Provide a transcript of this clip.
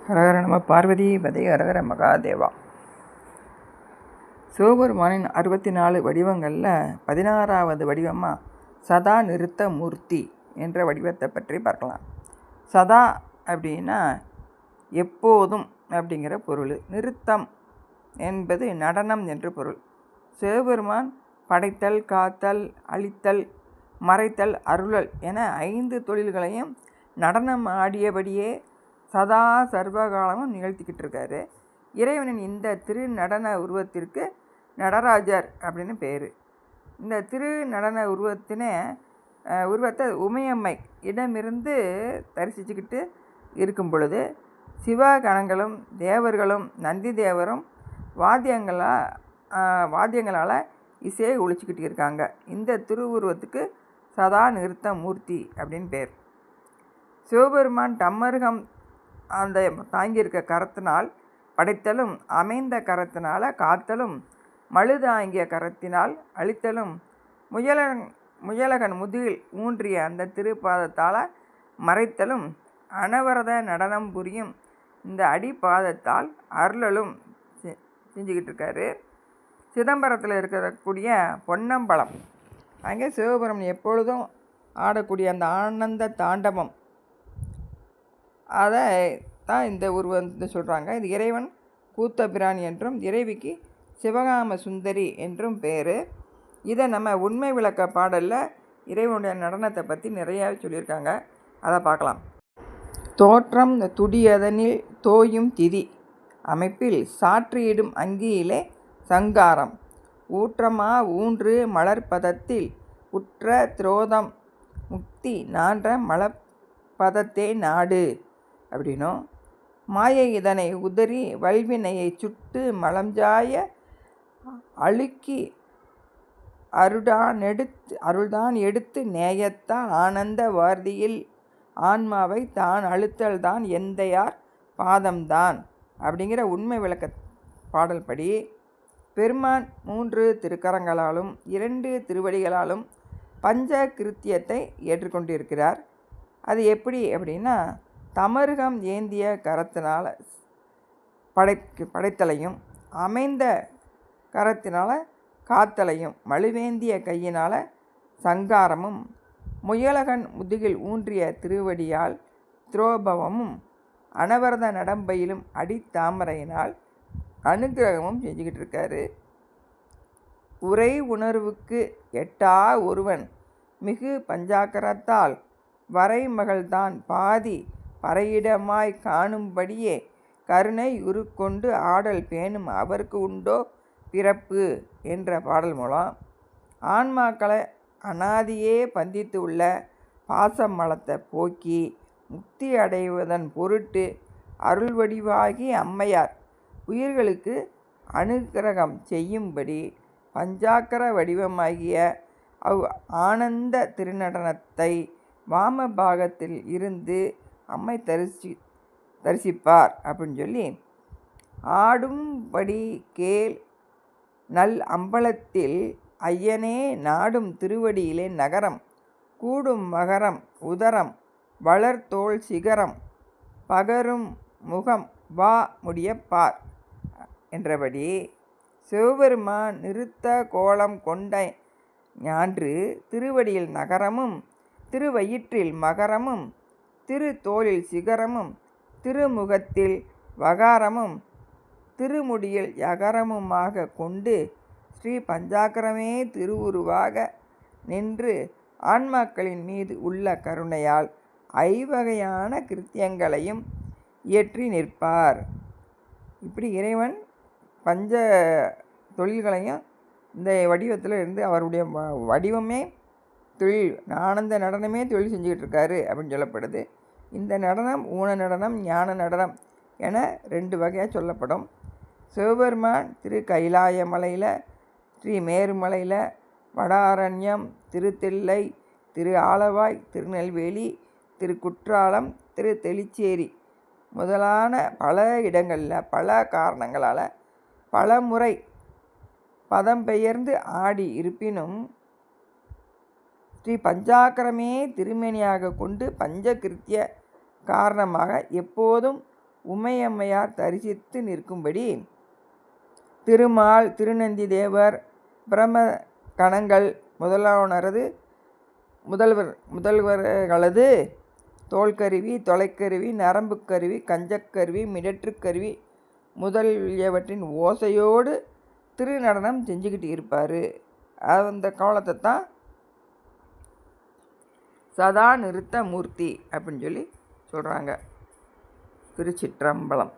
ஹரஹர நம பார்வதி பதை ஹரஹர மகாதேவா. சிவபெருமானின் 64 வடிவங்களில் 16வது வடிவமாக சதா நிறுத்த மூர்த்தி என்ற வடிவத்தை பற்றி பார்க்கலாம். சதா அப்படின்னா எப்போதும் அப்படிங்கிற பொருள். நிறுத்தம் என்பது நடனம் என்று பொருள். சிவபெருமான் படைத்தல், காத்தல், அழித்தல், மறைத்தல், அருளல் என 5 தொழில்களையும் நடனம் ஆடியபடியே சதா சர்வகாலமும் நிகழ்த்திக்கிட்டு இருக்காரு. இறைவனின் இந்த திரு நடன உருவத்திற்கு நடராஜர் அப்படின்னு பேர். இந்த திரு நடன உருவத்தை உமையம்மை இடமிருந்து தரிசிச்சுக்கிட்டு இருக்கும் பொழுது சிவகணங்களும் தேவர்களும் நந்தி தேவரும் வாத்தியங்களால் இசையை ஒழிச்சிக்கிட்டு இருக்காங்க. இந்த திருவுருவத்துக்கு சதா நிறுத்த மூர்த்தி அப்படின்னு பேர். சிவபெருமான் தம்மருகம் அந்த தாங்கியிருக்க கரத்தினால் படைத்தலும், அமைந்த கரத்தினால் காத்தலும், மழுதாங்கிய கரத்தினால் அழித்தலும், முயலகன் முதுகில் ஊன்றிய அந்த திருப்பாதத்தால் மறைத்தலும், அனவரத நடனம் புரியும் இந்த அடிப்பாதத்தால் அருளலும் செஞ்சுக்கிட்டு இருக்காரு. சிதம்பரத்தில் இருக்கக்கூடிய பொன்னம்பலம் அங்கே சிவபெருமன் எப்பொழுதும் ஆடக்கூடிய அந்த ஆனந்த தாண்டவம், அதை தான் இந்த உருவத்தை சொல்கிறாங்க. இது இறைவன் கூத்தபிரான் என்றும் இறைவிக்கு சிவகாம சுந்தரி என்றும் பேர். இதை நம்ம உண்மை விளக்க பாடலில் இறைவனுடைய நடனத்தை பற்றி நிறையா சொல்லியிருக்காங்க. அதை பார்க்கலாம். தோற்றம் துடியதனில் தோயும் திதி அமைப்பில் சாற்றியிடும் அங்கியிலே சங்காரம் ஊற்றமா ஊன்று மலர்பதத்தில் உற்ற திரோதம் முக்தி நான்ற மலர்பதத்தே நாடு அப்படின்னும், மாயை இதனை உதறி வல்வினையை சுட்டு மலம்ஜாய அழுக்கி அருள்தான் எடுத்து நேயத்தான் ஆனந்த வார்த்தியில் ஆன்மாவை தான் அழுத்தல்தான் எந்தையார் பாதம்தான் அப்படிங்கிற உண்மை விளக்க பாடல் படி பெருமான் 3 திருக்கரங்களாலும் 2 திருவடிகளாலும் பஞ்ச கிருத்தியத்தை ஏற்றுக்கொண்டிருக்கிறார். அது எப்படி அப்படின்னா, தமருகம் ஏந்திய கரத்தினால் படைத்தலையும், அமைந்த கரத்தினால் காத்தலையும், மழுவேந்திய கையினால் சங்காரமும், முயலகன் முதுகில் ஊன்றிய திருவடியால் திரோபவமும், அனவரத நடம்பையிலும் அடித்தாமரையினால் அனுக்கிரகமும் செஞ்சுக்கிட்டு இருக்காரு. உரை உணர்வுக்கு எட்டா ஒருவன் மிகு பஞ்சாக்கரத்தால் வரைமகள்தான் பாதி பறையிடமாய் காணும்படியே கருணை உருக்கொண்டு ஆடல் பேணும் அவருக்கு உண்டோ பிறப்பு என்ற பாடல் மூலம் ஆன்மாக்களை அனாதியே பந்தித்து உள்ள பாசம் மலத்தை போக்கி முக்தி அடைவதன் பொருட்டு அருள் வடிவாகி அம்மையார் உயிர்களுக்கு அனுக்கிரகம் செய்யும்படி பஞ்சாக்கர வடிவமாகிய ஆனந்த திருநடனத்தை வாம பாகத்தில் இருந்து அம்மை தரிசிப்பார் அப்படின்னு சொல்லி, ஆடும்படி கேள் நல் அம்பலத்தில் ஐயனே நாடும் திருவடியிலே நகரம் கூடும் மகரம் உதரம் வளர்தோள் சிகரம் பகரும் முகம் வா முடிய பார் என்றபடி சிவபெருமான் நிறுத்த கோலம் கொண்ட ஞான்று திருவடியில் நகரமும், திருவயிற்றில் மகரமும், திரு தோளில் சிகரமும், திருமுகத்தில் வகாரமும், திருமுடியில் யகரமுமாக கொண்டு ஸ்ரீ பஞ்சாக்கரமே திருவுருவாக நின்று ஆன்மாக்களின் மீது உள்ள கருணையால் ஐவகையான கிருத்தியங்களையும் இயற்றி நிற்பார். இப்படி இறைவன் பஞ்ச தொழில்களையும் இந்த வடிவத்தில் இருந்து அவருடைய வடிவமே தொழில், ஆனந்த நடனமே தொழில் செஞ்சுக்கிட்டு இருக்காரு அப்படின்னு சொல்லப்படுது. இந்த நடனம் ஊன நடனம், ஞான நடனம் என 2 வகையாக சொல்லப்படும். சிவபெருமான் திரு கைலாய மலையில், ஸ்ரீ மேருமலையில், வடாரண்யம், திருத்தெல்லை, திரு ஆலவாய், திருநெல்வேலி, திரு குற்றாலம், திரு தெளிச்சேரி முதலான பல இடங்களில் பல காரணங்களால் பல முறை பதம் பெயர்ந்து ஆடி இருப்பினும் ஸ்ரீ பஞ்சாக்கரமே திருமேனியாக கொண்டு பஞ்சகிருத்திய காரணமாக எப்போதும் உமையம்மையார் தரிசித்து நிற்கும்படி திருமால், திருநந்தி தேவர், பிரம கணங்கள் முதல்வர்களது தோள்கருவி, தொலைக்கருவி, நரம்பு கருவி, கஞ்சக்கருவி, மிடற்றுக்கருவி முதலியவற்றின் ஓசையோடு திருநடனம் செஞ்சுக்கிட்டு இருப்பார். அந்த கோலத்தை தான் சதா நிறுத்த மூர்த்தி அப்படின்னு சொல்லி சொல்கிறாங்க. திருச்சிற்றம்பலம்.